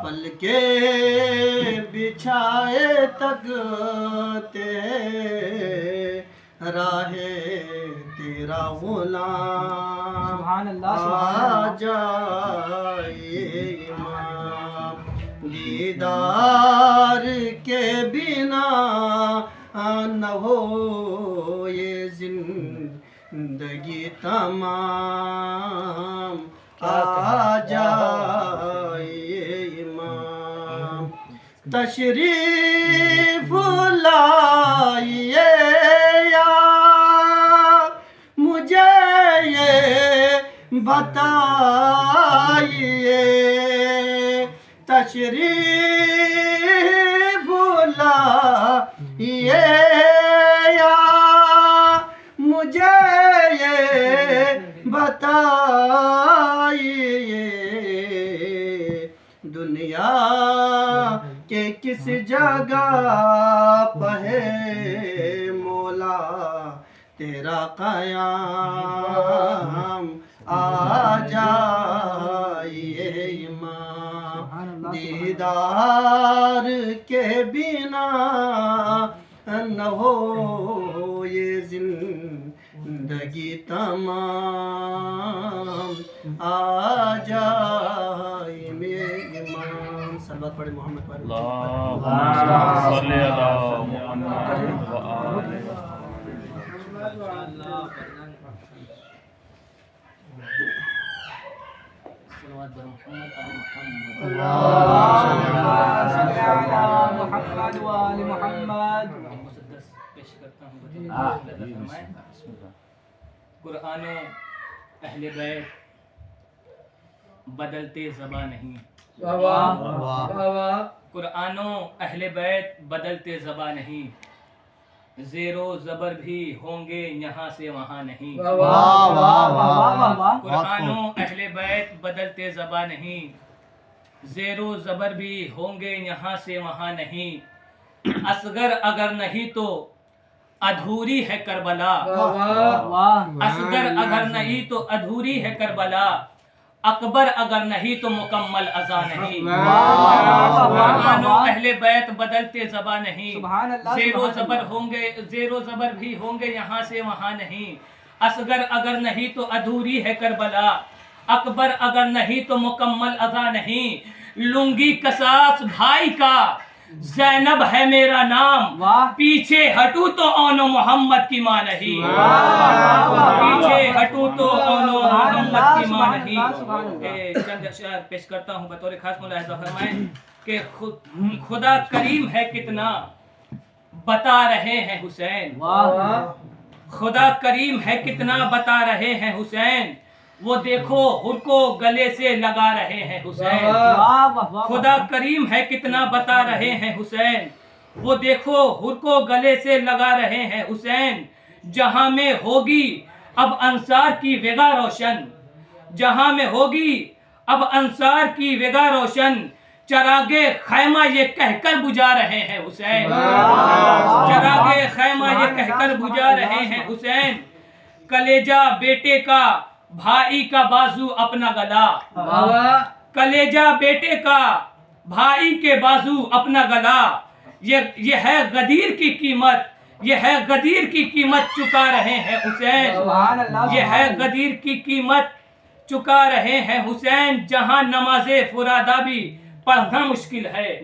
پل کے بچھائے تکتے راہ تیرا غلام آ جائے امام دیدار کے بنا نہ ہو یہ زندگی تمام آ جائے امام تشریف لائیے یا مجھے یہ بتائیے تشریف لائیے یا مجھے یہ بتائیے دنیا کے کس جگہ پہ ہے مولا تیرا قیام آ جائیے امام دیدار کے بنا نہ ہو یہ زندگی تمام آ جائے میرے امام صلوات پڑھے محمد پر اللہم صلی علی محمد و آلہ قرآن و اہل بیت بدلتے زباں نہیں قرآن و اہل بیت بدلتے زباں نہیں زیر و زبر بھی ہوں گے یہاں سے وہاں نہیں قرآن و اہل بیت بدلتے زباں نہیں زیر و زبر بھی ہوں گے یہاں سے وہاں نہیں اصغر اگر نہیں تو ادھوری ہے کربلا اصغر اگر نہیں تو ادھوری ہے کربلا اکبر اگر نہیں تو مکمل عزا نہیں قرآن و اہل بیت بدلتے زباں نہیں زیر و زبر بھی ہوں گے یہاں سے وہاں نہیں اصغر اگر نہیں تو ادھوری ہے کربلا اکبر اگر نہیں تو مکمل عزا نہیں لنگی قصاص بھائی کا زینب ہے میرا نام پیچھے ہٹوں تو اونو محمد کی ماں نہیں پیچھے ہٹوں تو اونو محمد کی ماں نہیں چند اشعار پیش کرتا ہوں بطور خاص ملاحظہ فرمائیں کہ خدا کریم ہے کتنا بتا رہے ہیں حسین خدا کریم ہے کتنا بتا رہے ہیں حسین وہ دیکھو ہر کو گلے سے لگا رہے ہیں حسین خدا کریم ہے کتنا بتا رہے ہیں حسین وہ دیکھو ہر کو گلے سے لگا رہے ہیں حسین جہاں میں ہوگی اب انصار کی وگا روشن جہاں میں ہوگی اب انصار کی وگا روشن چراغے خیمہ یہ کہہ کر بجھا رہے ہیں حسین چراغے خیمہ یہ کہہ کر بجھا رہے ہیں حسین کلیجہ بیٹے کا بھائی کا بازو اپنا گلا کلیجہ بیٹے کا بھائی کے بازو اپنا گلا یہ ہے غدیر کی قیمت یہ ہے غدیر کی قیمت چکا رہے ہیں حسین یہ ہے غدیر کی قیمت چکا رہے ہیں حسین جہاں نماز فرادہ بھی پڑھنا مشکل ہے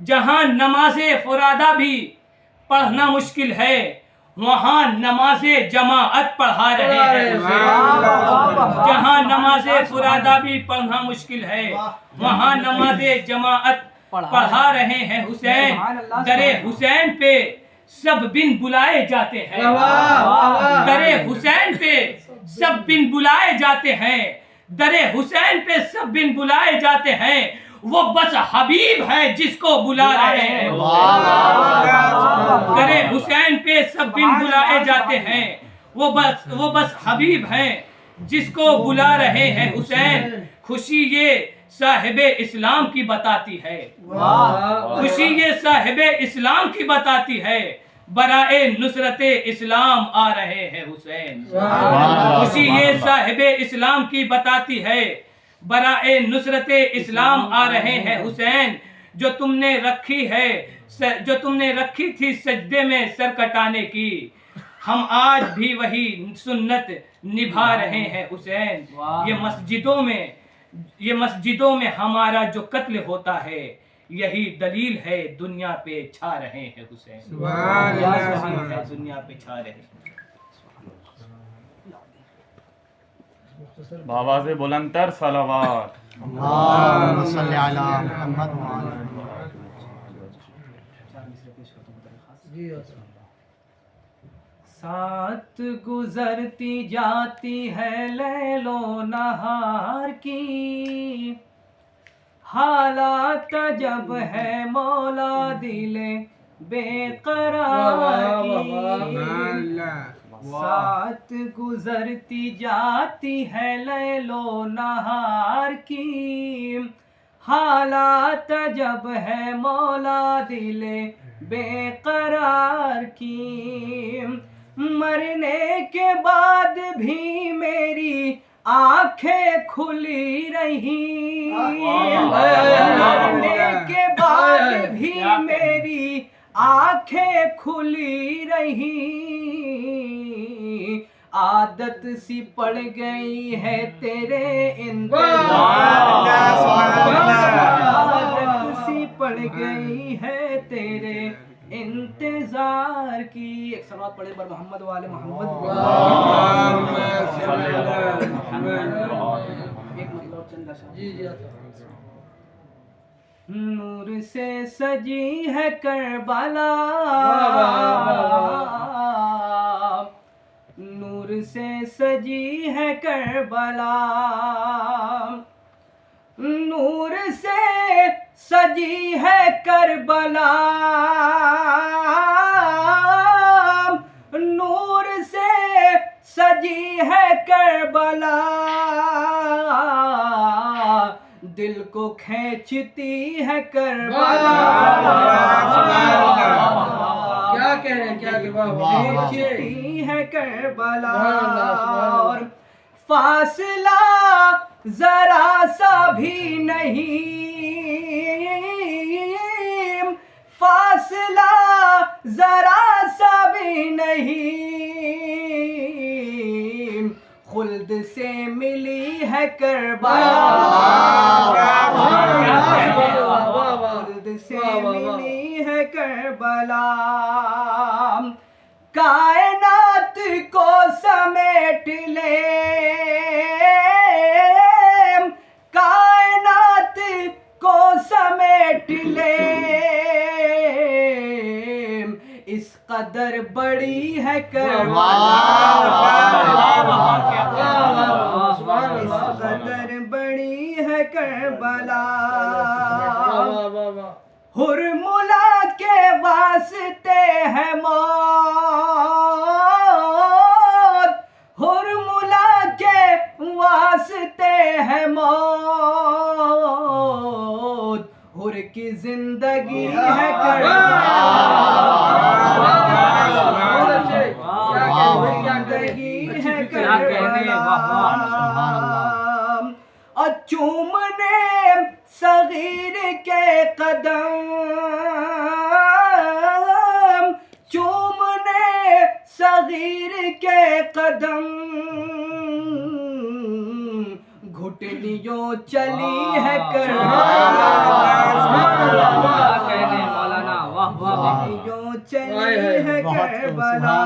جہاں نماز فرادہ بھی پڑھنا مشکل ہے وہاں نماز جماعت پڑھا رہے ہیں جہاں نماز فرادہ بھی پڑھنا مشکل ہے وہاں نماز جماعت پڑھا رہے ہیں حسین در حسین پہ سب بن بلائے جاتے ہیں در حسین پہ سب بن بلائے جاتے ہیں در حسین پہ سب بن بلائے جاتے ہیں وہ بس حبیب ہے جس کو بلا رہے ہیں در حسین پہ سب بن بلائے جاتے ہیں وہ بس حبیب ہیں جس کو بلا رہے ہیں حسین خوشی یہ صاحب اسلام کی بتاتی ہے خوشی یہ صاحب اسلام کی بتاتی ہے برائے نصرت اسلام آ رہے ہیں حسین خوشی یہ صاحب اسلام کی بتاتی ہے برائے نصرت اسلام آ رہے ہیں حسین، جو تم نے رکھی تھی سجدے میں سر کٹانے کی، ہم آج بھی وہی سنت نبھا رہے ہیں حسین۔ یہ مسجدوں میں ہمارا جو قتل ہوتا ہے، یہی دلیل ہے دنیا پہ چھا رہے ہیں حسین۔ سبحان اللہ، یہی سبحان دلیل ہے اللہ۔ دنیا پہ چھا رہے ہیں۔ بابا سے بلندر صلوات۔ اللہم صلی علی محمد وعلی ساتھ گزرتی جاتی ہے لیل و نہار کی، حالات جب ہے مولا دل بے قرار کی۔ ساتھ گزرتی جاتی ہے لیل و نہار کی، حالات جب ہے مولا دل بے قرار کی۔ مرنے کے بعد بھی میری آنکھیں کھلی رہی، مرنے کے بعد بھی میری آنکھیں کھلی رہی، عادت سی پڑ گئی ہے تیرے انتظار، عادت سی پڑ گئی ہے تیرے انتظار کی۔ ایک صلوات پڑھے بر محمد والے محمد۔ ایک مطلب چند اشعار۔ نور سے سجی ہے کربلا، نور سے سجی ہے کربلا، نور سے سجی ہے کربلا، نور سے سجی ہے کربلا، دل کو کھینچتی ہے کربلا، کیا کہہ رہے ہیں، کیا کھینچتی ہے کربلا، اور فاصلہ ذرا سا بھی نہیں، فاصلہ ذرا سا بھی نہیں، خلد سے ملی ہے کربلا، خلد سے ملی ہے کربلا، کائنات کو سمیٹ لے، کائنات کو سمیٹ لے، اس قدر بڑی ہے کربلا، اس قدر بڑی ہے کربلا، ہرملا کے واسطے ہے موت، ہرملا کے واسطے ہے موت، ہر کی زندگی ہے کربلا، زندگی ہے کربلا، اور چومنے صغیر کے قدم، چومنے صغیر کے قدم، گھٹنیوں چلی ہے کربلا، گھٹنیوں چلی ہے کربلا،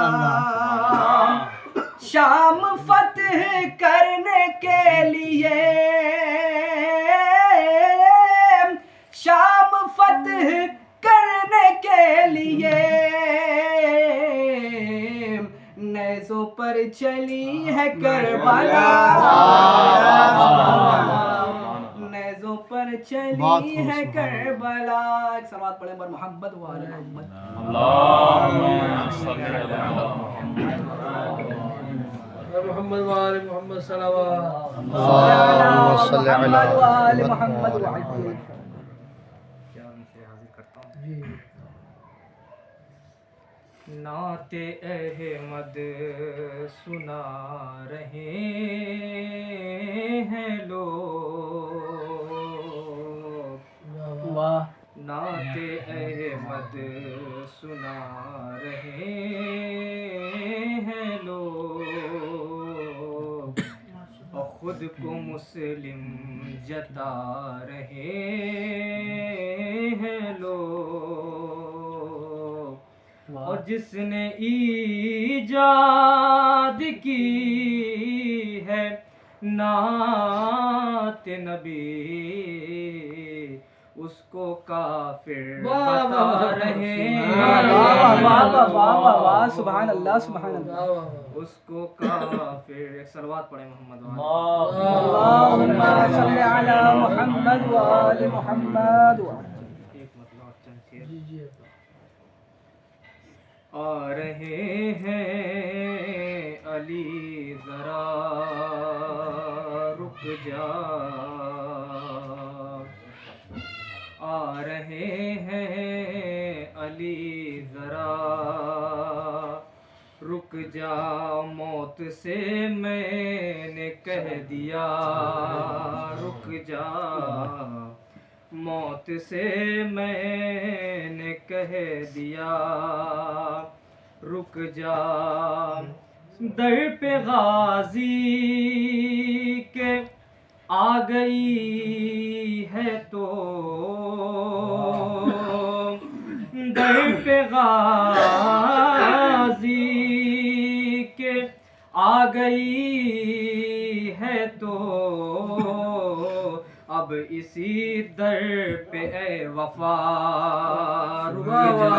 شام فتح کرنے کے لیے، شام فتح کرنے کے لیے، نیزوں پر چلی ہے کربلا، نیزوں پر چلی ہے کربلا۔ ایک صلوات پڑھیں بر محمد والے محمد۔ اللہم صلی علی محمد وآل محمد صلوات۔ اللہم صلی علی وآل محمد محمد وعلی وعلی محمد۔ نعت احمد سنا رہے ہیں لوگ، واہ نعت احمد سنا رہے ہیں لوگ، اور خود کو مسلم جتا رہے ہیں لوگ، اور جس نے ایجاد کی ہے نعت نبی، اس کو کافر بتا رہے ہیں، سبحان اللہ سبحان اللہ. اس کو کافر. ایک صلوات پڑھیں محمد والے. اللہم صلی علی محمد وآل محمد. ایک مطلب اور چند شعر. جی جی آ رہے ہیں علی ذرا رک جا، آ رہے ہیں علی ذرا رک جا، موت سے میں نے کہہ دیا رک جا، موت سے میں نے کہہ دیا رک جا، در پہ غازی کے آ گئی ہے تو، در پہ غازی کے آ گئی ہے تو، اب اسی در پہ اے وفا رک جا،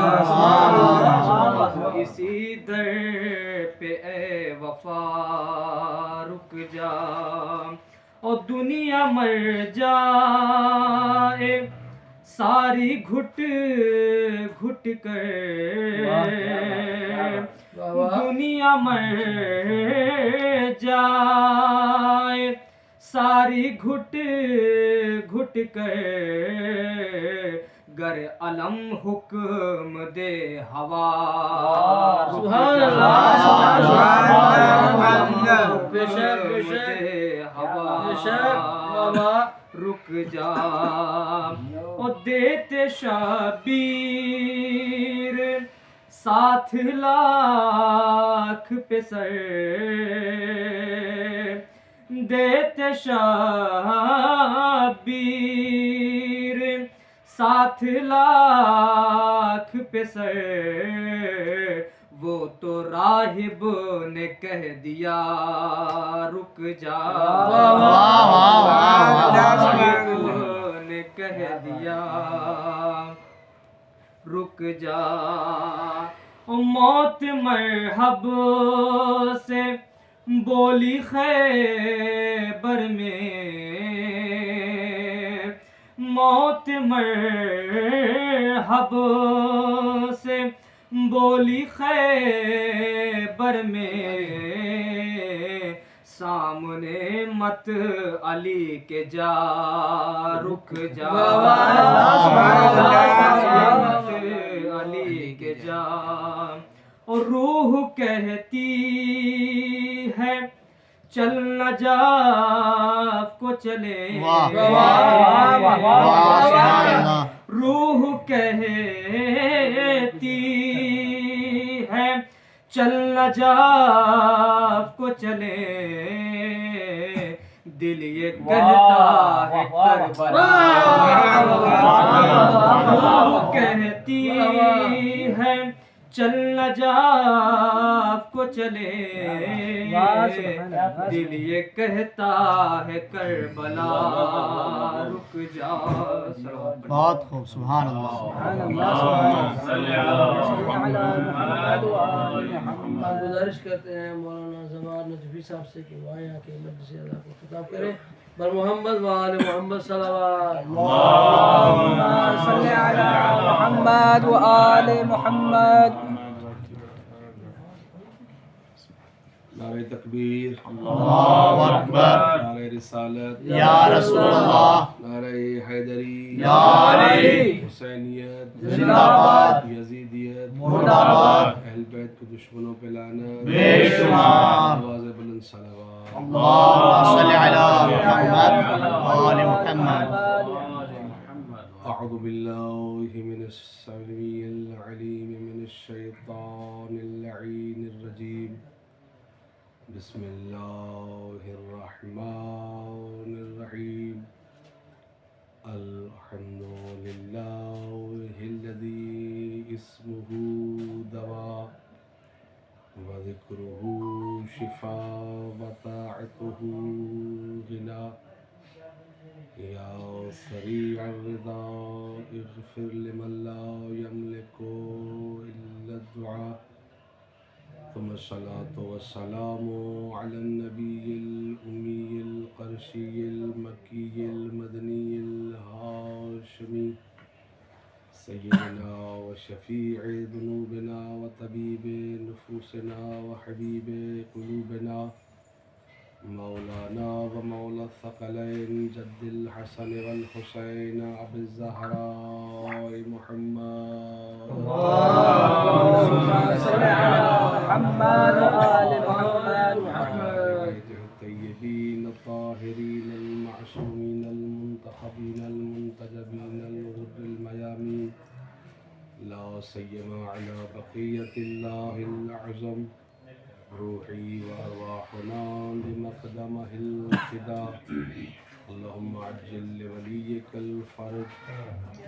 اسی در پہ اے وفا رک جا، اور دنیا مر جائے ساری گھٹ گھٹ کر، دنیا مر جائے ساری گھٹ گھٹ کر، گر علم حکم دے ہوا سبحان اللہ بے شک بے شک بے شک بابا رک جا، اور دیتے شبیر 7 لاکھ پہ سر، دیتے شبیر 7 لاکھ پہ سر، وہ تو راہب نے کہہ دیا رک جا، راہب نے کہہ دیا رک جا، موت مرحب سے بولی خیبر میں، موت مرحب سے بولی خیبر میں، سامنے مت علی کے جا رک جا، مت علی کے جا، اور روح کہتی ہے چل نجاف کو چلے، روح کہتی ہے چل نجاف کو چلے، دل یہ کہتا ہے کربلا، روح کہتی ہے چل نجاف کو چلے، دل یہ کہتا ہے کربلا رک جا. بہت خوب. سبحان اللہ. ہم گزارش کرتے ہیں مولانا زمان نجفی صاحب سے کہ وہ آئیں آ کے مجلس اعلیٰ کو خطاب کریں. بر محمد وآل محمد صلوات. صلی علی محمد وآل محمد. نعرہ تکبیر، اللہ اکبر. نعرہ رسالت، یا رسول اللہ. نعرہ حیدری، یا علی. حسینیت، زندہ باد. یزیدیت، مرد آباد. اہل دشمنوں پہ لعنت، بے شمار۔ آواز بلند صلوات۔ اللهم صل على محمد وآل محمد۔ أعوذ بالله من السميع العليم من الشيطان اللعين الرجيم، بسم الله الرحمن الرحيم، الحمد لله الذي اسمه دواء وذكره شفاء وطاعته غنى، يا سريع الرضا اغفر لمن لا يملك إلا الدعاء، ثم الصلاة والسلام على النبي الأمي القرشي المكي المدني الهاشمي، سيدنا وشفيع ذنوبنا وطبيب نفوسنا وحبيب قلوبنا، مولانا ومولى الثقلين جد الحسن والحسين أبي الزهراء محمد، اللهم صل على محمد وآل محمد. بيته الطيبين الطاهرين المعصومين المنتخبين المنتجبين الغر الميامين، لا سيما على بقية الله الأعظم روحي وأرواحنا لمقدمه الفداء، اللهم عجل لوليك الفرج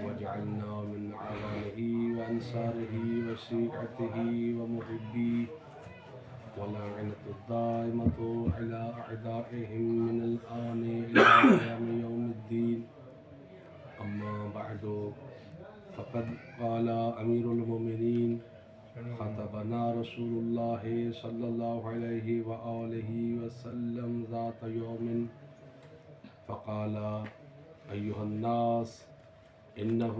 واجعلنا من عوانه وأنصاره وشيعته ومحبيه، واللعنة الدائمة على أعدائهم من الآن إلى قيام يوم الدين. أما بعد، فقد قال أمير المؤمنين خطبنا رسول الله صلى الله عليه وآله وسلم ذات يوم فقال: أيها الناس، إنه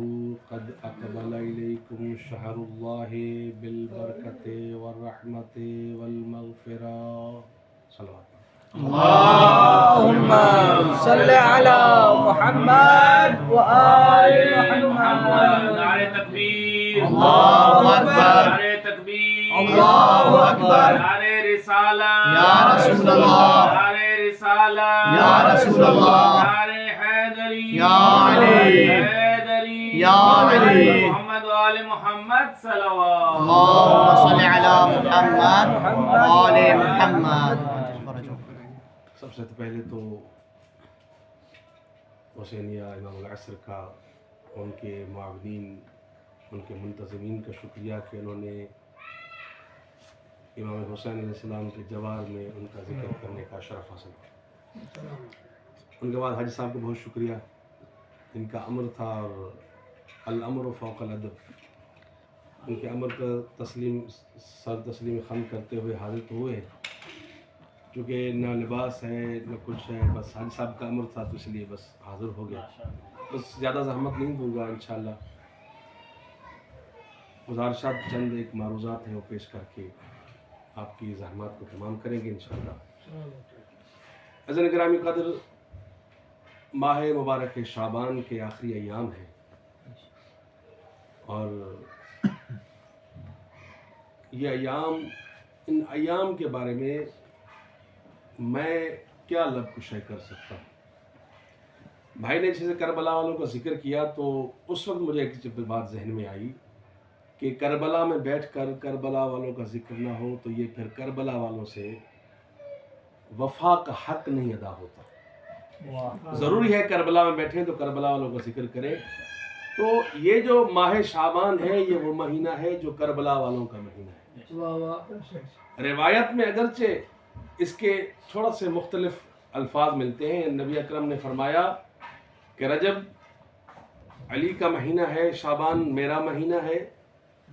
قد أقبل إليكم شهر الله بالبركة والرحمة والمغفرة. صلوات اللهم صل على محمد وآل محمد. نعرہ تکبیر، اللہ اکبر، نعرہ تکبیر، اللہ اکبر، نعرہ رسالت، یا رسول اللہ، نعرہ رسالت، یا رسول اللہ، نعرہ حیدری، یا علی، حیدری، یا علی، محمد وآل محمد صلوات۔ اللهم صل على محمد وآل محمد۔ سب سے پہلے تو حسینیہ امام العصر کا، ان کے معاونین، ان کے منتظمین کا شکریہ کہ انہوں نے امام حسین علیہ السلام کے جوار میں ان کا ذکر کرنے کا شرف حاصل کیا۔ ان کے بعد حاجی صاحب کو بہت شکریہ، ان کا امر تھا، اور الامر فوق الادب، ان کے امر کا سر تسلیم خم کرتے ہوئے حاضر تو ہوئے، چونکہ نہ لباس ہے نہ کچھ ہے، بس حاجی صاحب کا امر تھا تو اس لیے بس حاضر ہو گیا۔ بس زیادہ زحمت نہیں دوں گا انشاءاللہ، گزارشات چند ایک معروضات ہیں وہ پیش کر کے آپ کی زحمات کو تمام کریں گے انشاءاللہ۔ عزیزان گرامی قدر، ماہ مبارک شعبان کے آخری ایام ہیں، اور یہ ایام، ان ایام کے بارے میں میں کیا لب کشائی کر سکتا ہوں۔ بھائی نے جیسے کربلا والوں کا ذکر کیا تو اس وقت مجھے ایک بات ذہن میں آئی کہ کربلا میں بیٹھ کر کربلا والوں کا ذکر نہ ہو تو یہ پھر کربلا والوں سے وفا کا حق نہیں ادا ہوتا۔ ضروری ہے کربلا میں بیٹھیں تو کربلا والوں کا ذکر کریں۔ تو یہ جو ماہ شعبان ہے یہ وہ مہینہ ہے جو کربلا والوں کا مہینہ ہے۔ روایت میں اگرچہ اس کے تھوڑا سے مختلف الفاظ ملتے ہیں، نبی اکرم نے فرمایا کہ رجب علی کا مہینہ ہے، شعبان میرا مہینہ ہے،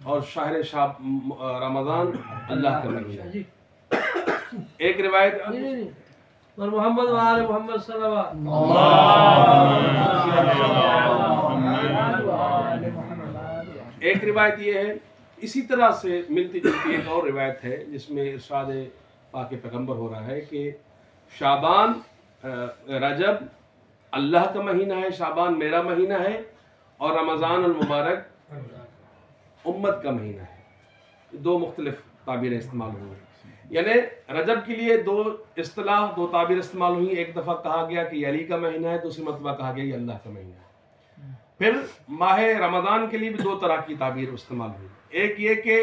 اور شہر رمضان اللہ کا مہینہ ہے۔ ایک روایت اور محمد وآل محمد صلوات۔ ایک روایت یہ ہے، اسی طرح سے ملتی جلتی ایک اور روایت ہے جس میں ارشاد پاک پیغمبر ہو رہا ہے کہ شعبان رجب اللہ کا مہینہ ہے، شعبان میرا مہینہ ہے، اور رمضان المبارک امت کا مہینہ ہے۔ دو مختلف تعبیریں استعمال ہوئی، یعنی رجب کے لیے دو اصطلاح، دو تعبیر استعمال ہوئی. ایک دفعہ کہا گیا کہ یہ علی کا مہینہ ہے، دوسری مرتبہ کہا گیا یہ اللہ کا مہینہ ہے. پھر ماہ رمضان کے لیے بھی دو طرح کی تعبیر استعمال ہوئی. ایک یہ کہ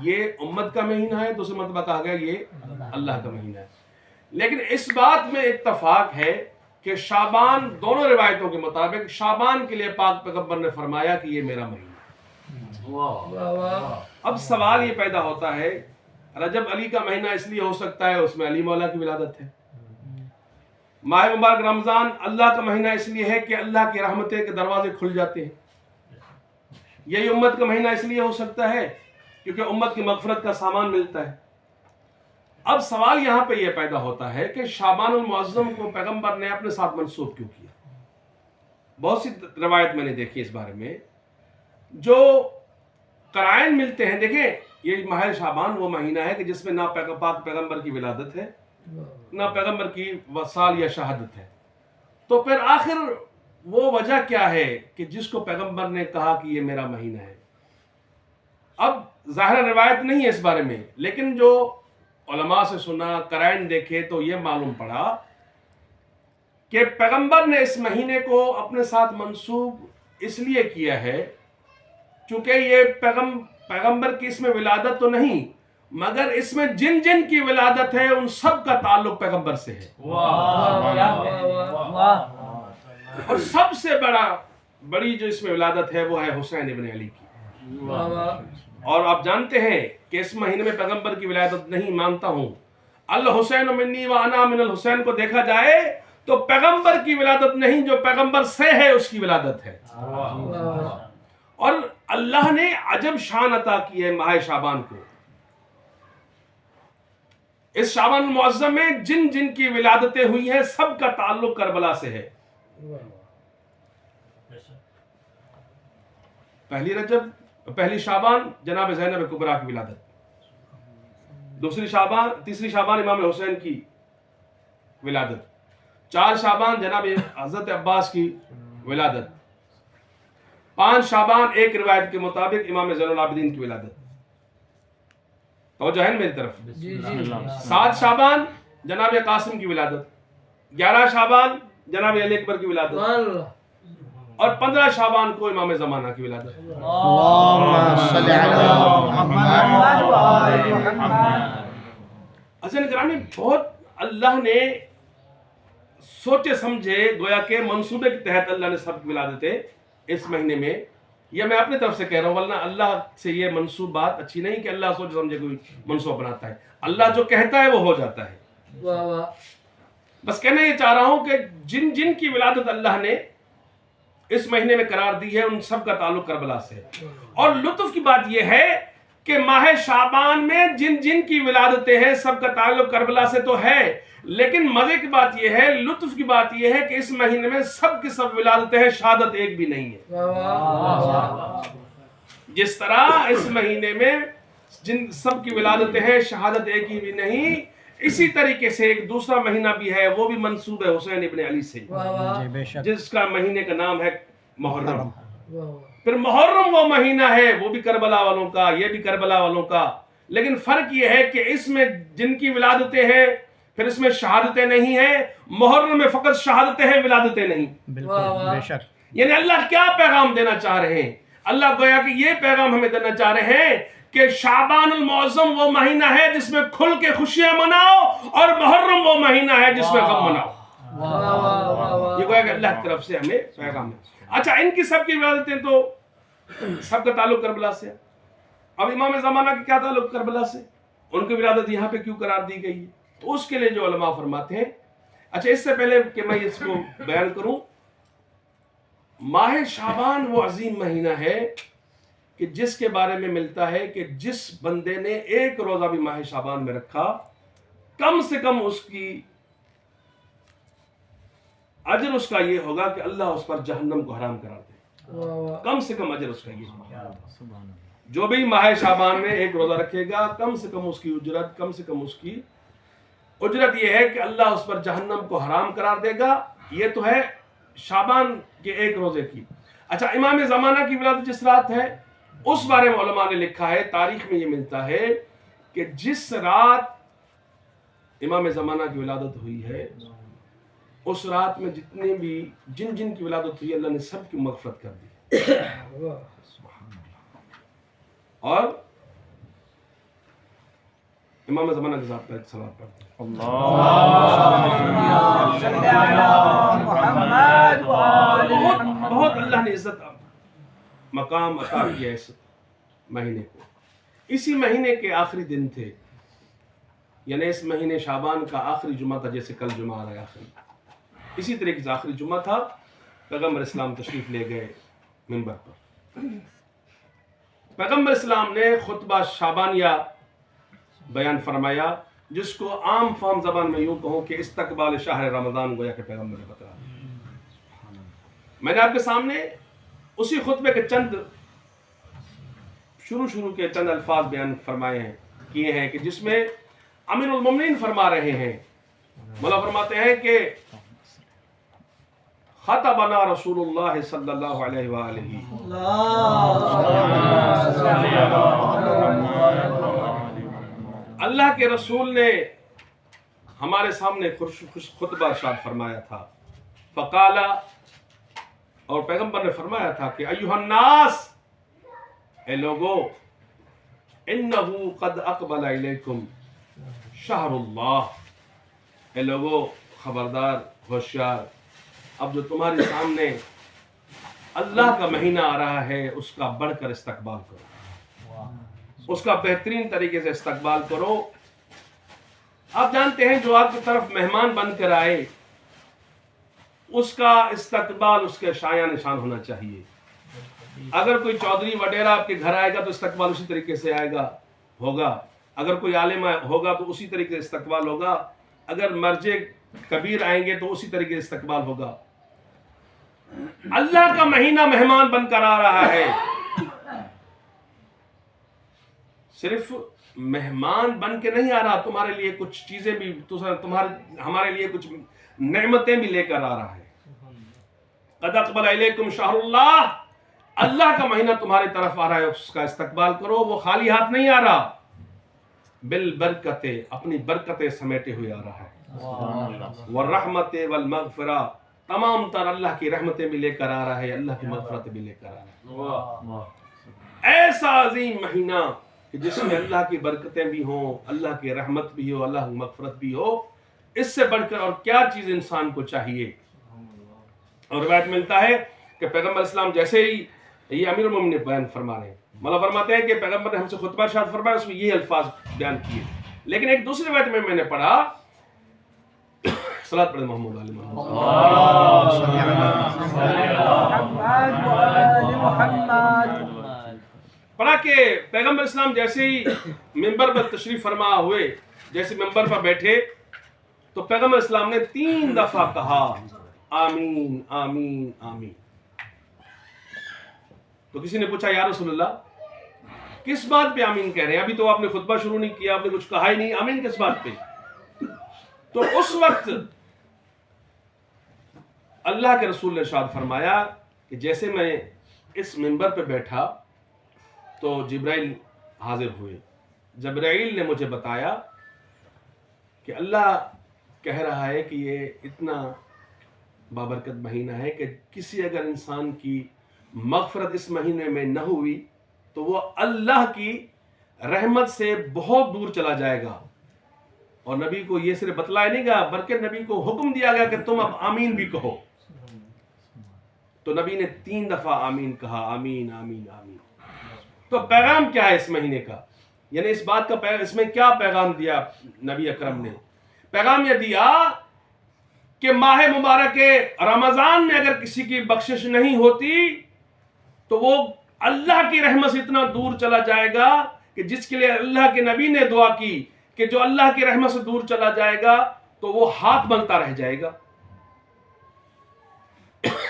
یہ امت کا مہینہ ہے، دوسری مرتبہ کہا گیا یہ اللہ کا مہینہ ہے. لیکن اس بات میں اتفاق ہے کہ شعبان، دونوں روایتوں کے مطابق شعبان کے لیے پاک پیغمبر نے فرمایا کہ یہ میرا مہینہ ہے. واہ واہ. اب سوال یہ پیدا ہوتا ہے، رجب علی کا مہینہ اس لیے ہو سکتا ہے اس میں علی مولا کی ولادت ہے. ماہ مبارک رمضان اللہ کا مہینہ اس لیے ہے کہ اللہ کی رحمتیں کے دروازے کھل جاتے ہیں. یہی امت کا مہینہ اس لیے ہو سکتا ہے کیونکہ امت کی مغفرت کا سامان ملتا ہے. اب سوال یہاں پہ یہ پیدا ہوتا ہے کہ شعبان المعظم کو پیغمبر نے اپنے ساتھ منسوب کیوں کیا؟ بہت سی روایت میں نے دیکھی اس بارے میں، جو قرائن ملتے ہیں. دیکھیں، یہ ماہ شعبان وہ مہینہ ہے کہ جس میں نہ پاک پیغمبر کی ولادت ہے، نہ پیغمبر کی وصال یا شہادت ہے. تو پھر آخر وہ وجہ کیا ہے کہ جس کو پیغمبر نے کہا کہ یہ میرا مہینہ ہے؟ اب ظاہر روایت نہیں ہے اس بارے میں، لیکن جو علماء سے سنا، قرائن دیکھے تو یہ معلوم پڑا کہ پیغمبر نے اس مہینے کو اپنے ساتھ منسوب اس لیے کیا ہے چونکہ یہ پیغمبر کی اس میں ولادت تو نہیں، مگر اس میں جن جن کی ولادت ہے ان سب کا تعلق پیغمبر سے ہے. اور سب سے بڑی جو اس میں ولادت ہے وہ ہے حسین ابن علی کی. اور آپ جانتے ہیں کہ اس مہینے میں پیغمبر کی ولادت نہیں مانتا ہوں. الحسین منی و انا من الحسین کو دیکھا جائے تو پیغمبر کی ولادت نہیں، جو پیغمبر سے ہے اس کی ولادت ہے. اور اللہ نے عجب شان عطا کی ہے ماہ شعبان کو. اس شعبان المعظم میں جن جن کی ولادتیں ہوئی ہیں سب کا تعلق کربلا سے ہے. پہلی شعبان جناب زینب کبریٰ کی ولادت، تیسری شعبان امام حسین کی ولادت، 4 شعبان جناب حضرت عباس کی ولادت، 5 شعبان ایک روایت کے مطابق امام زین العابدین کی ولادت. توجہ ہے میری طرف. 7 شعبان جناب قاسم کی ولادت، 11 شعبان جناب علی اکبر کی ولادت، اور 15 شعبان کو امام زمانہ کی ولادت. اللهم صل على محمد. حسین گرامی، بہت اللہ نے سوچے سمجھے، گویا کہ منصوبے کے تحت اللہ نے سب ولادتیں اس مہینے میں. یہ میں اپنی طرف سے کہہ رہا ہوں، ورنہ اللہ سے یہ منصوب بات اچھی نہیں کہ اللہ سوچے سمجھے کوئی منصوبہ بناتا ہے. اللہ جو کہتا ہے وہ ہو جاتا ہے. بس کہنا یہ چاہ رہا ہوں کہ جن جن کی ولادت اللہ نے اس مہینے میں قرار دی ہے ان سب کا تعلق کربلا سے ہے. اور لطف کی بات یہ ہے کہ ماہ شعبان میں جن جن کی ولادتیں ہیں سب کا تعلق کربلا سے تو ہے، لیکن مزے کی بات یہ ہے، لطف کی بات یہ ہے کہ اس مہینے میں سب کی سب ولادتیں ہیں، شہادت ایک بھی نہیں ہے. جس طرح اس مہینے میں جن سب کی ولادتیں ہیں شہادت ایک ہی بھی نہیں، اسی طریقے سے ایک دوسرا مہینہ بھی ہے، وہ بھی منسوب ہے حسین ابن علی سے، جس کا مہینے کا نام ہے محرم. پھر محرم وہ مہینہ ہے، وہ بھی کربلا والوں کا، یہ بھی کربلا والوں کا. لیکن فرق یہ ہے کہ اس میں جن کی ولادتیں ہیں پھر اس میں شہادتیں نہیں ہیں. محرم میں فقط شہادتیں ہیں، ولادتیں نہیں. بے شک. یعنی اللہ کیا پیغام دینا چاہ رہے ہیں؟ اللہ گویا کہ یہ پیغام ہمیں دینا چاہ رہے ہیں کہ شعبان المعظم وہ مہینہ ہے جس میں کھل کے خوشیاں مناؤ، اور محرم وہ مہینہ ہے جس میں غم مناؤ. یہ گویا کہ اللہ کی طرف سے ہمیں پیغام ہے. اچھا، ان کی سب کی ولادتیں تو سب کا تعلق کربلا سے. اب امام زمانہ کا کیا تعلق کربلا سے؟ ان کی ولادت یہاں پہ کیوں قرار دی گئی ہے؟ تو اس کے لیے جو علماء فرماتے ہیں. اچھا، اس سے پہلے کہ میں اس کو بیان کروں، ماہ شعبان وہ عظیم مہینہ ہے کہ جس کے بارے میں ملتا ہے کہ جس بندے نے ایک روزہ بھی ماہ شعبان میں رکھا، کم سے کم اس کی اجر اس کا یہ ہوگا کہ اللہ اس پر جہنم کو حرام قرار دے. کم سے کم اجر اس کا یہ ہوگا. جو بھی ماہ شعبان میں ایک روزہ رکھے گا، کم سے کم اس کی اجرت یہ ہے کہ اللہ اس پر جہنم کو حرام قرار دے گا. یہ تو ہے شعبان کے ایک روزے کی. اچھا، امام زمانہ کی ولادت جس رات ہے اس بارے میں علماء نے لکھا ہے، تاریخ میں یہ ملتا ہے کہ جس رات امام زمانہ کی ولادت ہوئی ہے اس رات میں جتنے بھی جن جن کی ولادت ہوئی اللہ نے سب کی مغفرت کر دی اور امام زمانہ کے ذات پر ایک صلوات پڑھتے ہیں صلی علی محمد وآل محمد. بہت اللہ نے عزت مقام عطا کیا اس مہینے کو. اسی مہینے کے آخری دن تھے، یعنی اس مہینے شعبان کا آخری جمعہ تھا، جیسے کل جمعہ آ رہا ہے آخری، اسی طریقے سے آخری جمعہ تھا. پیغمبر اسلام تشریف لے گئے منبر پر. پیغمبر اسلام نے خطبہ شعبانیہ بیان فرمایا، جس کو عام فہم زبان میں یوں کہوں کہ استقبال شہر رمضان گویا کہ پیغمبر نے بتایا. میں نے آپ کے سامنے اسی خطبے کے چند شروع کے چند الفاظ بیان فرمائے ہیں، کیے ہیں، کہ جس میں امیر المومنین فرما رہے ہیں، مولا فرماتے ہیں کہ خطبنا رسول اللہ صلی اللہ علیہ وآلہ، اللہ کے رسول نے ہمارے سامنے خطبہ ارشاد فرمایا تھا. فقالا، اور پیغمبر نے فرمایا تھا کہ ایھا الناس، اے لوگو، انہو قد اقبل الیکم شہر اللہ، اے لوگو خبردار، ہوشیار، اب جو تمہارے سامنے اللہ کا مہینہ آ رہا ہے اس کا بڑھ کر استقبال کرو، اس کا بہترین طریقے سے استقبال کرو. آپ جانتے ہیں جو آپ کی طرف مہمان بن کر آئے اس کا استقبال اس کے شایان نشان ہونا چاہیے. اگر کوئی چودھری وڈیرا آپ کے گھر آئے گا تو استقبال اسی طریقے سے آئے گا، ہوگا. اگر کوئی عالم ہوگا تو اسی طریقے سے استقبال ہوگا. اگر مرج کبیر آئیں گے تو اسی طریقے سے استقبال ہوگا. اللہ کا مہینہ مہمان بن کر آ رہا ہے، صرف مہمان بن کے نہیں آ رہا، تمہارے لیے کچھ چیزیں بھی، ہمارے لیے کچھ نعمتیں بھی لے کر آ رہا ہے. قد اقبل الیکم شہر اللہ، اللہ کا مہینہ تمہاری طرف آ رہا ہے، اس کا استقبال کرو. وہ خالی ہاتھ نہیں آ رہا، بالبرکتیں، اپنی برکتیں سمیٹے ہوئے آ رہا ہے. والرحمت والمغفرہ، تمام تر اللہ کی رحمتیں بھی لے کر آ رہا ہے، اللہ کی مغفرت بھی لے کر آ رہا ہے. ایسا عظیم مہینہ کہ جس میں اللہ کی برکتیں بھی ہوں، اللہ کی رحمت بھی ہو، اللہ کی مغفرت بھی ہو، اس سے بڑھ کر اور کیا چیز انسان کو چاہیے. اور روایت ملتا ہے کہ پیغمبر اسلام جیسے ہی، یہ امیر المومنین بیان فرما رہے ہیں، مولا فرماتے ہیں کہ پیغمبر نے ہم سے خطبہ ارشاد فرمایا، اس میں یہ الفاظ بیان کیے. لیکن ایک دوسری روایت میں نے پڑھا، صلاۃ پڑھیں محمد علی محمد، محمد وآل محمد. پڑھا کہ پیغمبر اسلام جیسے ہی منبر پر تشریف فرما ہوئے، جیسے منبر پر بیٹھے تو پیغمبر اسلام نے 3 دفعہ کہا آمین آمین آمین. تو کسی نے پوچھا یا رسول اللہ کس بات پہ آمین کہہ رہے ہیں؟ ابھی تو آپ نے خطبہ شروع نہیں کیا، آپ نے کچھ کہا ہی نہیں، آمین کس بات پہ؟ تو اس وقت اللہ کے رسول نے ارشاد فرمایا کہ جیسے میں اس منبر پہ بیٹھا تو جبرائیل حاضر ہوئے. جبرائیل نے مجھے بتایا کہ اللہ کہہ رہا ہے کہ یہ اتنا بابرکت مہینہ ہے کہ کسی اگر انسان کی مغفرت اس مہینے میں نہ ہوئی تو وہ اللہ کی رحمت سے بہت دور چلا جائے گا. اور نبی کو یہ صرف بتلایا نہیں گیا بلکہ نبی کو حکم دیا گیا کہ تم اب آمین بھی کہو. تو نبی نے 3 دفعہ آمین کہا، آمین آمین آمین. تو پیغام کیا ہے اس مہینے کا؟ یعنی اس بات کا اس میں کیا پیغام دیا نبی اکرم نے؟ پیغام یہ دیا کہ ماہ مبارک رمضان میں اگر کسی کی بخشش نہیں ہوتی تو وہ اللہ کی رحمت سے اتنا دور چلا جائے گا کہ جس کے لیے اللہ کے نبی نے دعا کی کہ جو اللہ کی رحمت سے دور چلا جائے گا تو وہ ہاتھ ملتا رہ جائے گا.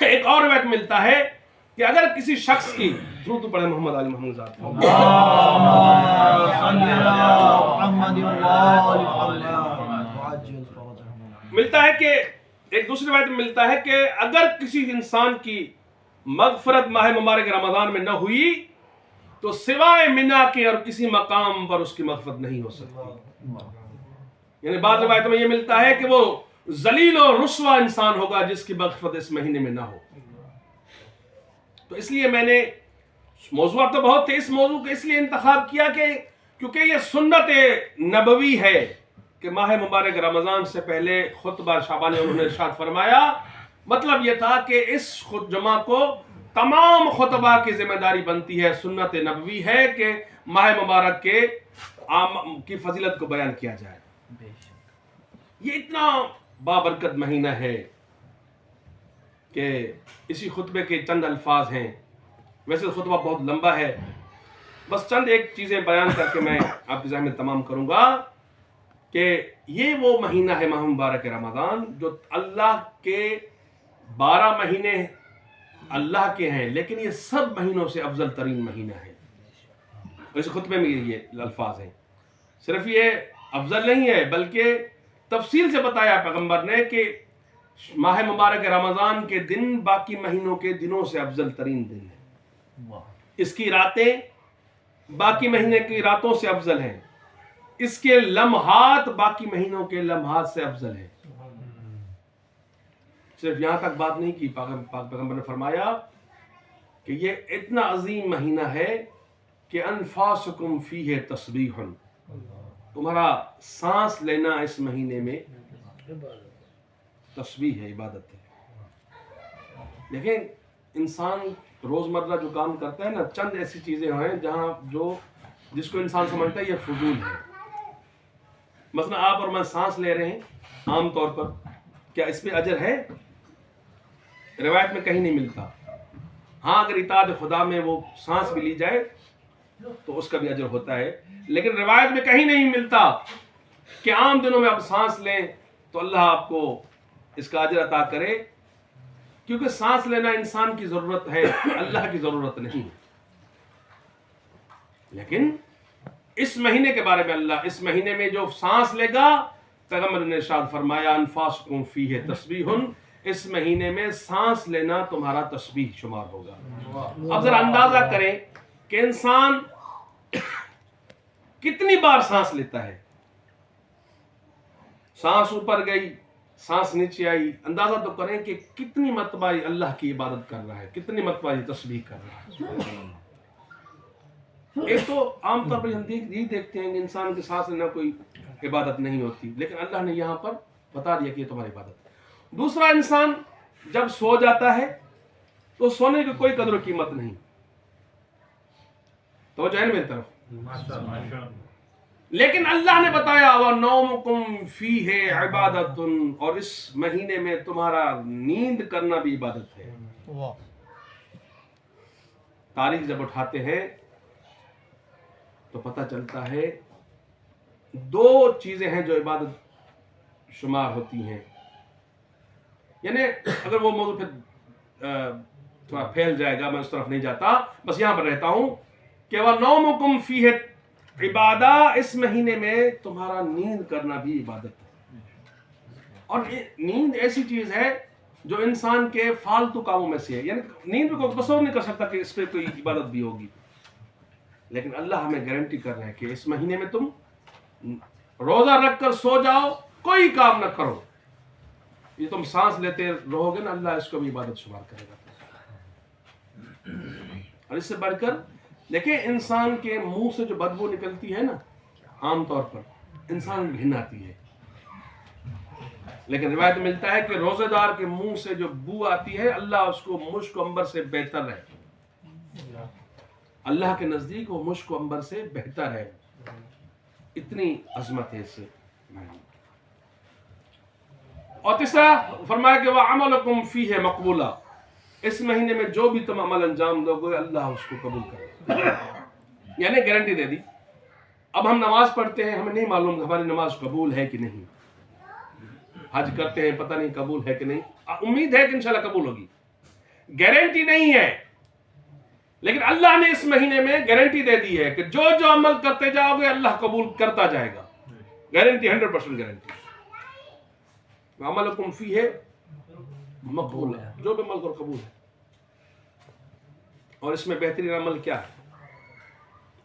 ایک اور روایت ملتا ہے کہ اگر کسی شخص کی، درود پڑھے محمد علی محمد ذات، ملتا ہے کہ ایک دوسری روایت میں ملتا ہے کہ اگر کسی انسان کی مغفرت ماہ مبارک رمضان میں نہ ہوئی تو سوائے منا کے اور کسی مقام پر اس کی مغفرت نہیں ہو سکتی. یعنی بعض روایتوں میں یہ ملتا ہے کہ وہ ذلیل و رسوا انسان ہوگا جس کی مغفرت اس مہینے میں نہ ہو. تو اس لیے میں نے موضوعات تو بہت تھے، اس موضوع کو اس لیے انتخاب کیا کہ کیونکہ یہ سنت نبوی ہے کہ ماہ مبارک رمضان سے پہلے خطبہ شعبانی انہوں نے ارشاد فرمایا. مطلب یہ تھا کہ اس جمعہ کو تمام خطبہ کی ذمہ داری بنتی ہے، سنت نبوی ہے کہ ماہ مبارک کی فضیلت کو بیان کیا جائے. یہ اتنا بابرکت مہینہ ہے کہ اسی خطبے کے چند الفاظ ہیں. ویسے خطبہ بہت لمبا ہے، بس چند ایک چیزیں بیان کر کے میں آپ کے ذہن میں تمام کروں گا کہ یہ وہ مہینہ ہے ماہ مبارک رمضان جو اللہ کے 12 مہینے اللہ کے ہیں، لیکن یہ سب مہینوں سے افضل ترین مہینہ ہے. اس خطبے میں یہ الفاظ ہیں. صرف یہ افضل نہیں ہے بلکہ تفصیل سے بتایا پیغمبر نے کہ ماہ مبارک رمضان کے دن باقی مہینوں کے دنوں سے افضل ترین دن ہے. اس کی راتیں باقی مہینے کی راتوں سے افضل ہیں. اس کے لمحات باقی مہینوں کے لمحات سے افضل ہیں. صرف یہاں تک بات نہیں کی، پاک پیغمبر نے فرمایا کہ یہ اتنا عظیم مہینہ ہے کہ انفاسکم فیہ تسبیح، تمہارا سانس لینا اس مہینے میں تسبیح ہے، عبادت ہے. لیکن انسان روزمرہ جو کام کرتا ہے نا، چند ایسی چیزیں ہیں جس کو انسان سمجھتا ہے یہ فضول ہے. مثلا آپ اور میں سانس لے رہے ہیں عام طور پر، کیا اس پہ اجر ہے؟ روایت میں کہیں نہیں ملتا. ہاں اگر اطاعت خدا میں وہ سانس بھی لی جائے تو اس کا بھی اجر ہوتا ہے، لیکن روایت میں کہیں نہیں ملتا کہ عام دنوں میں آپ سانس لیں تو اللہ آپ کو اس کا اجر عطا کرے، کیونکہ سانس لینا انسان کی ضرورت ہے، اللہ کی ضرورت نہیں. لیکن اس مہینے کے بارے میں اللہ اس مہینے میں جو سانس لے گا، پیغمبر نے ارشاد فرمایا انفاسکم فیہ تسبیح، اس مہینے میں سانس لینا تمہارا تسبیح شمار ہوگا. اب ذرا اندازہ کریں کہ انسان کتنی بار سانس لیتا ہے. سانس اوپر گئی، سانس نیچے آئی، اندازہ تو کریں کہ کتنی مرتبہ اللہ کی عبادت کر رہا ہے، کتنی مرتبہ تسبیح کر رہا ہے. ایک تو عام طور پر ہم یہی دیکھتے ہیں کہ انسان کے سانس لینا کوئی عبادت نہیں ہوتی، لیکن اللہ نے یہاں پر بتا دیا کہ یہ تمہاری عبادت ہے. دوسرا، انسان جب سو جاتا ہے تو سونے کی کوئی قدر و قیمت نہیں. توجہ ہے نا میری طرف؟ لیکن اللہ نے بتایا وَنَوْمُكُمْ فِيهِ عِبَادَةٌ، اور اس مہینے میں تمہارا نیند کرنا بھی عبادت ہے. تاریخ جب اٹھاتے ہیں تو پتہ چلتا ہے 2 چیزیں ہیں جو عبادت شمار ہوتی ہیں. یعنی اگر وہ موضوع پھر تھوڑا پھیل جائے گا، میں اس طرف نہیں جاتا، بس یہاں پر رہتا ہوں کہ وَنَوْمُكُمْ فِيهِ عبادہ، اس مہینے میں تمہارا نیند کرنا بھی عبادت ہے. اور نیند ایسی چیز ہے جو انسان کے فالتو کاموں میں سے ہے. یعنی نیند کو تصور نہیں کر سکتا کہ اس پہ کوئی عبادت بھی ہوگی، لیکن اللہ ہمیں گارنٹی کر رہے ہیں کہ اس مہینے میں تم روزہ رکھ کر سو جاؤ، کوئی کام نہ کرو، یہ تم سانس لیتے رہو گے نا، اللہ اس کو بھی عبادت شمار کرے گا. اور اس سے بڑھ کر دیکھیں، انسان کے منہ سے جو بدبو نکلتی ہے نا، عام طور پر انسان گھن آتی ہے، لیکن روایت ملتا ہے کہ روزے دار کے منہ سے جو بو آتی ہے، اللہ اس کو مشک و عنبر سے بہتر ہے. اللہ کے نزدیک وہ مشک و عنبر سے بہتر ہے. اتنی عظمت ہے اس سے. اور تیسرا فرمایا کہ وَعَمَلُكُمْ فِيهِ مَقْبُولًا، اس مہینے میں جو بھی تم عمل انجام دو گے اللہ اس کو قبول کرے. یعنی گارنٹی دے دی. اب ہم نماز پڑھتے ہیں، ہمیں نہیں معلوم ہماری نماز قبول ہے کہ نہیں. حج کرتے ہیں، پتہ نہیں قبول ہے کہ نہیں. امید ہے کہ انشاءاللہ قبول ہوگی، گارنٹی نہیں ہے. لیکن اللہ نے اس مہینے میں گارنٹی دے دی ہے کہ جو جو عمل کرتے جاؤ گے اللہ قبول کرتا جائے گا. Guarantee, 100% guarantee. وَعَمَلُكُمْ فِيهِ مَقْبُولًا، جو بھی عمل کرو قبول ہے. اور اس میں بہترین عمل کیا ہے؟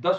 10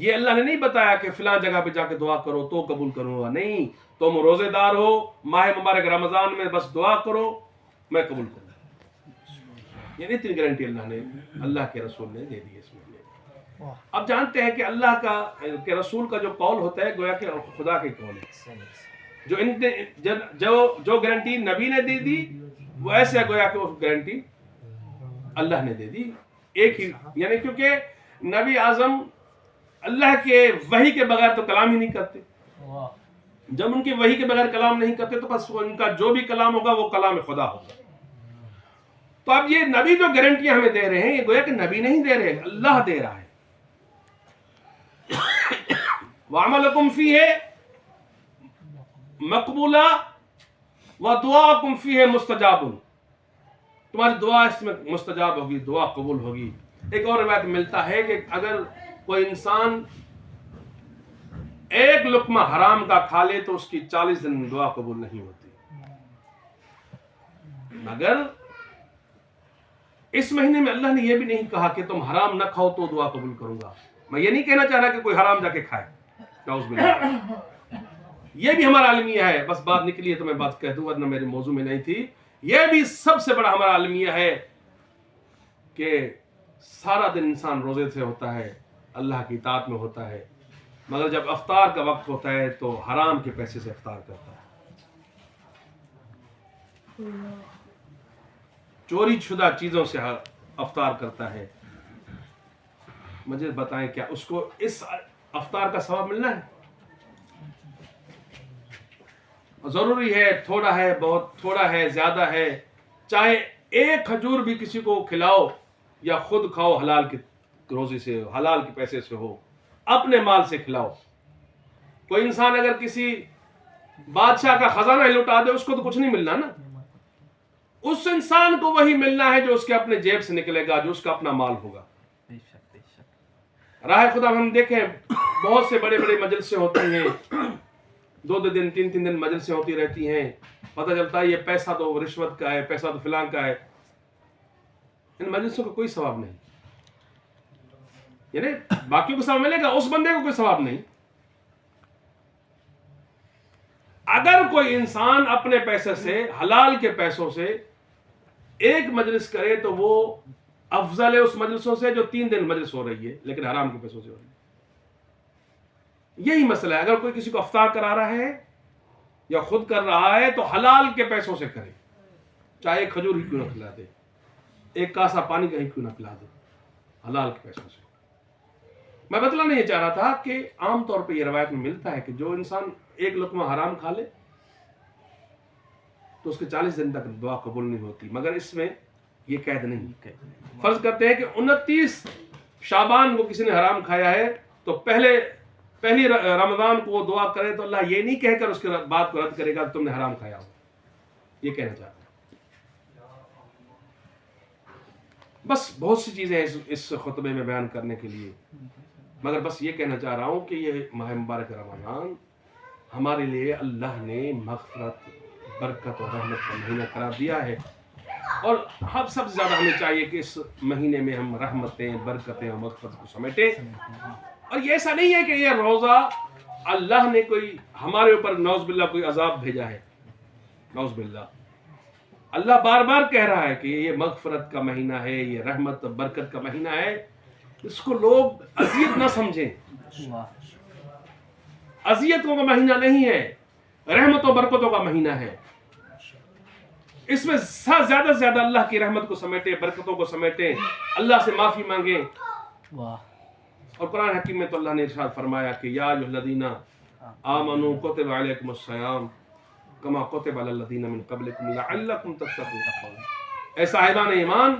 یہ اللہ نے نہیں بتایا کہ فلاں جگہ پہ جا کے دعا کرو تو قبول کروں گا، نہیں، تم روزے دار ہو، ماہ مبارک رمضان میں بس دعا کرو میں قبول کروں گا، یعنی اتنی گارنٹی اللہ نے، اللہ کے رسول نے دے دی اس میں۔ اب جانتے ہیں کہ اللہ کا کہ رسول کا جو قول ہوتا ہے گویا کہ خدا کے قول ہے، جو ان نے جو گارنٹی نبی نے دے دی وہ ایسے ہے گویا کہ وہ گارنٹی اللہ نے دے دی ایک ہی، یعنی کیونکہ نبی اعظم اللہ کے وحی کے بغیر تو کلام ہی نہیں کرتے، جب ان کی وحی کے بغیر کلام نہیں کرتے تو بس ان کا جو بھی کلام ہوگا وہ کلام خدا ہوگا۔ تو اب یہ نبی جو گارنٹیاں ہمیں دے رہے ہیں یہ گویا کہ نبی نہیں دے رہے، اللہ دے رہا ہے۔ وَعَمَلُكُمْ فِيهِ مَقْبُولًا وَدُعَاءُكُمْ فِيهِ مُسْتَجَابٌ، تمہاری دعا اس میں مستجاب ہوگی، دعا قبول ہوگی۔ ایک اور روایت ملتا ہے کہ اگر کوئی انسان ایک لقمہ حرام کا کھا لے تو اس کی 40 دن دعا قبول نہیں ہوتی، مگر اس مہینے میں اللہ نے یہ بھی نہیں کہا کہ تم حرام نہ کھاؤ تو دعا قبول کروں گا۔ میں یہ نہیں کہنا چاہ رہا کہ کوئی حرام جا کے کھائے، نعوذ باللہ، یہ بھی ہمارا المیہ ہے، بس بات نکلی ہے تو میں بات کہہ دوں ورنہ میرے موضوع میں نہیں تھی۔ یہ بھی سب سے بڑا ہمارا المیہ ہے کہ سارا دن انسان روزے سے ہوتا ہے، اللہ کی اطاعت میں ہوتا ہے، مگر جب افطار کا وقت ہوتا ہے تو حرام کے پیسے سے افطار کرتا ہے، چوری شدہ چیزوں سے افطار کرتا ہے۔ مجھے بتائیں کیا اس کو اس افطار کا ثواب ملنا ہے؟ ضروری ہے، تھوڑا ہے، بہت تھوڑا ہے، زیادہ ہے، چاہے ایک کھجور بھی کسی کو کھلاؤ یا خود کھاؤ، حلال کی روزی سے، حلال کے پیسے سے ہو، اپنے مال سے کھلاؤ۔ کوئی انسان اگر کسی بادشاہ کا خزانہ ہی لٹا دے اس کو تو کچھ نہیں ملنا نا، اس انسان کو وہی ملنا ہے جو اس کے اپنے جیب سے نکلے گا، جو اس کا اپنا مال ہوگا۔ راہ خدا ہم دیکھیں بہت سے بڑے بڑے مجلسیں ہوتی ہیں، 2 دن 3 دن مجلسیں ہوتی رہتی ہیں، پتہ چلتا ہے یہ پیسہ تو رشوت کا ہے، پیسہ تو فلاں کا ہے، ان مجلسوں کا کوئی ثواب نہیں، یعنی باقیوں کو ثواب ملے گا، اس بندے کو کوئی ثواب نہیں۔ اگر کوئی انسان اپنے پیسے سے، حلال کے پیسوں سے ایک مجلس کرے تو وہ افضل ہے اس مجلسوں سے جو 3 دن مجلس ہو رہی ہے لیکن حرام کے پیسوں سے ہو رہی ہے۔ یہی مسئلہ ہے، اگر کوئی کسی کو افطار کرا رہا ہے یا خود کر رہا ہے تو حلال کے پیسوں سے کرے، چاہے ایک کھجور ہی کیوں نہ کھلا دے، ایک کاسا پانی کا ہی کیوں نہ پلا دے، حلال کے پیسوں سے۔ میں بتلانا یہ چاہ رہا تھا کہ عام طور پہ یہ روایت میں ملتا ہے کہ جو انسان ایک لقمہ حرام کھا لے تو اس کے 40 دن تک دعا قبول نہیں ہوتی، مگر اس میں یہ قید نہیں۔ فرض کرتے ہیں کہ 29 شعبان کو کسی نے حرام کھایا ہے تو پہلی رمضان کو وہ دعا کرے تو اللہ یہ نہیں کہہ کر اس کے بات کو رد کرے گا کہ تم نے حرام کھایا ہو، یہ کہنا چاہتا ہوں۔ بس بہت سی چیزیں ہیں اس خطبے میں بیان کرنے کے لیے، مگر بس یہ کہنا چاہ رہا ہوں کہ یہ ماہ مبارک رمضان ہمارے لیے اللہ نے مغفرت، برکت اور رحمت کا مہینہ قرار دیا ہے، اور ہم سب سے زیادہ ہمیں چاہیے کہ اس مہینے میں ہم رحمتیں، برکتیں اور مغفرت کو سمیٹیں۔ اور یہ ایسا نہیں ہے کہ یہ روزہ اللہ نے کوئی ہمارے اوپر نعوذ باللہ کوئی عذاب بھیجا ہے، نعوذ باللہ۔ اللہ بار بار کہہ رہا ہے کہ یہ مغفرت کا مہینہ ہے، یہ رحمت اور برکت کا مہینہ ہے، اس کو لوگ اذیت نہ سمجھیں، اذیتوں کا مہینہ نہیں ہے، رحمت و برکتوں کا مہینہ ہے۔ اس میں زیادہ سے زیادہ اللہ کی رحمت کو سمیٹیں، برکتوں کو سمیٹیں، اللہ سے معافی مانگیں۔ اور قرآن حکیم میں تو اللہ نے ارشاد فرمایا کہ یا ایھا الذین آمنوا کتب علیکم الصیام کما کتب علی الذین من قبلکم لعلکم تتقون۔ اے صاحبان ایمان،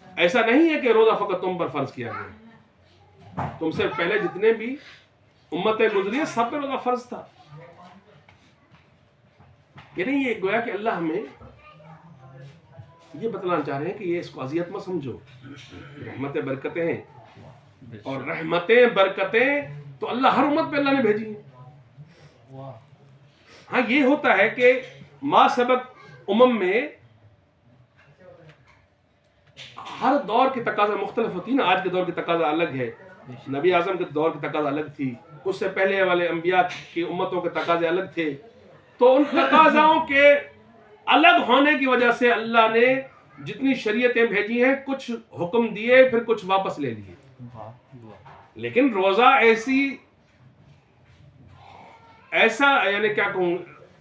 ایسا نہیں ہے کہ روزہ فقط تم پر فرض کیا گیا، تم سے پہلے جتنے بھی امتیں گزری ہیں سب پہ روزہ فرض تھا۔ یعنی یہ گویا کہ اللہ ہمیں یہ بتلانا چاہ رہے ہیں کہ یہ اس کو اذیت مت سمجھو، رحمتیں برکتیں ہیں، اور رحمتیں برکتیں تو اللہ ہر امت پہ اللہ نے بھیجی ہیں۔ ہاں یہ ہوتا ہے کہ ما سبق میں ہر دور کی تقاضا مختلف ہوتی ہے نا، آج کے دور کی تقاضا الگ ہے، نبی اعظم کے دور کی تقاضا الگ تھی، اس سے پہلے والے انبیاء کی امتوں کے تقاضے الگ تھے، تو ان تقاضاؤں کے الگ ہونے کی وجہ سے اللہ نے جتنی شریعتیں بھیجی ہیں کچھ حکم دیے پھر کچھ واپس لے لیے. لیکن روزہ ایسا یعنی کیا کہوں،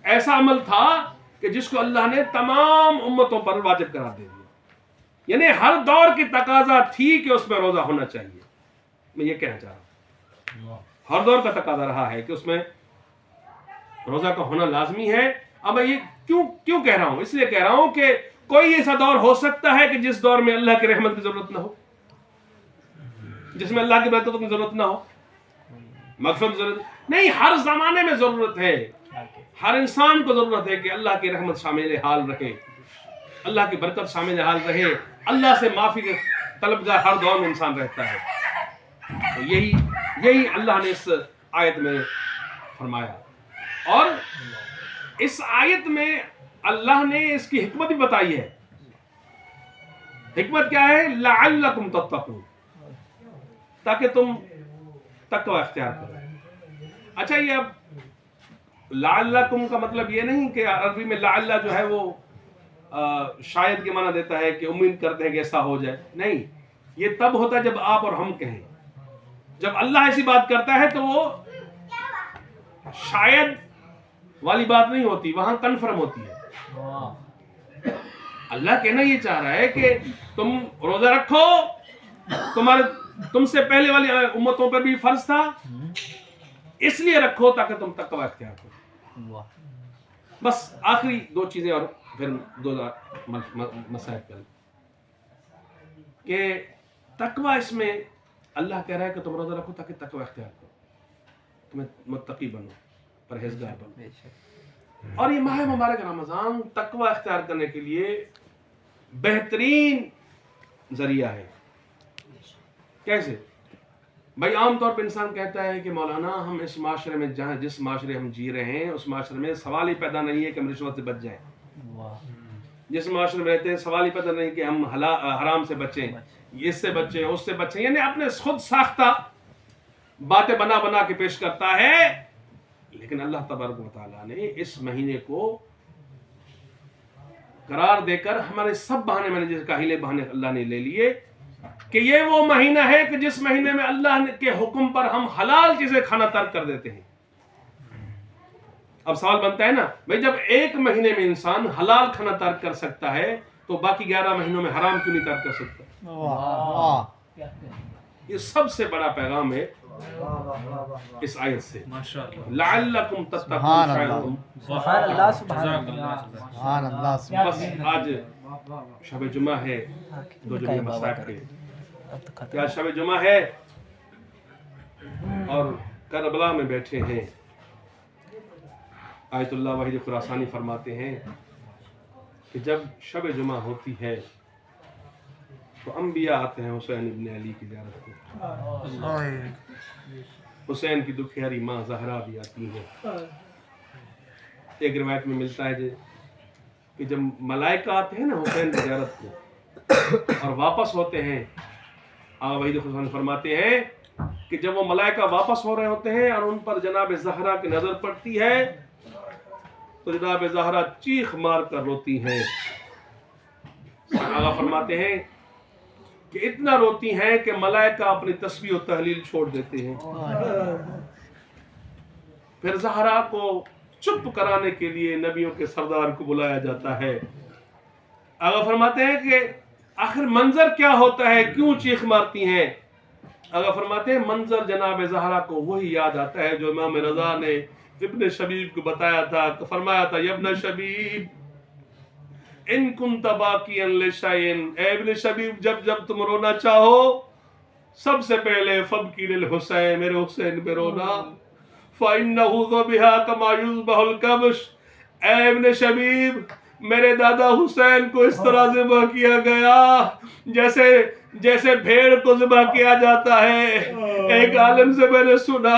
ایسا عمل تھا کہ جس کو اللہ نے تمام امتوں پر واجب قرار دے دیا. یعنی ہر دور کی تقاضا تھی کہ اس میں روزہ ہونا چاہیے. میں یہ کہنا چاہ رہا ہوں ہر دور کا تقاضا رہا ہے کہ اس میں روزہ کا ہونا لازمی ہے. اب میں یہ کیوں کہہ رہا ہوں؟ اس لیے کہہ رہا ہوں کہ کوئی ایسا دور ہو سکتا ہے کہ جس دور میں اللہ کی رحمت کی ضرورت نہ ہو، جس میں اللہ کی برکتوں کی ضرورت نہ ہو، مغفرت کی ضرورت نہیں. ہر زمانے میں ضرورت ہے، ہر انسان کو ضرورت ہے کہ اللہ کی رحمت شامل حال رہے، اللہ کی برکت شامل حال رہے. اللہ سے معافی کے طلبگار ہر دور میں انسان رہتا ہے. تو یہی اللہ نے اس آیت میں فرمایا. اور اس آیت میں اللہ نے اس کی حکمت بھی بتائی ہے. حکمت کیا ہے؟ لعلکم تتقون، تاکہ تم تقوی اختیار کرو. اچھا، یہ اب لعلکم کا مطلب یہ نہیں کہ عربی میں لعل جو ہے وہ شاید کے معنی دیتا ہے کہ امید کرتے ہیں کہ ایسا ہو جائے. نہیں، یہ تب ہوتا ہے جب آپ اور ہم کہیں. جب اللہ ایسی بات کرتا ہے تو وہ شاید والی بات نہیں ہوتی، وہاں کنفرم ہوتی ہے. اللہ کہنا یہ چاہ رہا ہے کہ تم روزہ رکھو، تم سے پہلے والی امتوں پر بھی فرض تھا، اس لیے رکھو تاکہ تم تقوی اختیار کرو. بس آخری دو چیزیں اور پھر دو مسائل کر کہ تقوی، اس میں اللہ کہہ رہا ہے کہ تم روزہ رکھو تاکہ تقوی اختیار کرو، تمہیں متقی بنو، پرہیزگار بنو. اور یہ ماہ مبارک رمضان تقوی اختیار کرنے کے لیے بہترین ذریعہ ہے. کیسے؟ بھائی عام طور پہ انسان کہتا ہے کہ مولانا ہم اس معاشرے میں جس معاشرے ہم جی رہے ہیں اس معاشرے میں سوال ہی پیدا نہیں ہے کہ ہم رشوت سے بچ جائیں. جس معاشرے میں رہتے ہیں سوال ہی پیدا نہیں کہ ہم حرام سے بچیں، اس سے بچیں، اس سے بچیں. یعنی اپنے خود ساختہ باتیں بنا کے پیش کرتا ہے. لیکن اللہ تبارک و تعالیٰ نے اس مہینے کو قرار دے کر ہمارے سب بہانے میں جس کاہلے بہانے اللہ نے لے لیے کہ یہ وہ مہینہ ہے کہ جس مہینے میں اللہ کے حکم پر ہم حلال چیزیں کھانا ترک کر دیتے ہیں. اب سوال بنتا ہے نا بھائی، جب ایک مہینے میں انسان حلال کھانا ترک کر سکتا ہے تو باقی 11 مہینوں میں حرام کیوں نہیں ترک کر سکتا؟ یہ سب سے بڑا پیغام ہے اس آیت سے. لعلکم تتقون. سبحان اللہ، سبحان اللہ. بس آج شب جمعہ ہے، دو جمعہ مساک ہے. آج شب جمعہ ہے اور کربلا میں بیٹھے ہیں. آیت اللہ واحد خراسانی فرماتے ہیں کہ جب شب جمعہ ہوتی ہے تو انبیاء آتے ہیں حسین ابن علی کی زیارت کو. حسین کی دکھیاری ماں زہرا بھی آتی ہیں. ایک روایت میں ملتا ہے کہ جب ملائکہ آتے ہیں نا حسین کی زیارت کو اور واپس ہوتے ہیں، آقا وحید خراسانی فرماتے ہیں کہ جب وہ ملائکہ واپس ہو رہے ہوتے ہیں اور ان پر جناب زہرا کی نظر پڑتی ہے تو جناب زہرا چیخ مار کر روتی ہیں. آقا فرماتے ہیں کہ اتنا روتی ہیں کہ ملائکہ اپنی تسبیح و تحلیل چھوڑ دیتے ہیں. پھر زہرا کو چپ کرانے کے لیے نبیوں کے سردار کو بلایا جاتا ہے. آقا فرماتے ہیں کہ آخر منظر کیا ہوتا ہے، کیوں چیخ مارتی ہیں؟ آقا فرماتے ہیں منظر جناب زہرا کو وہی یاد آتا ہے جو امام رضا نے ابن شبیب کو بتایا تھا. فرمایا تھا یا ابن شبیب ان کنت باقیا لشیء، اے ابن شبیب جب تم رونا چاہو سب سے پہلے فبکی للحسین، میرے حسین پہ رونا. فإنہ ذبح کما یذبح الکبش، اے ابن شبیب میرے دادا حسین کو اس طرح ذبح کیا گیا جیسے بھیڑ کو ذبح کیا جاتا ہے. ایک عالم سے میں نے سنا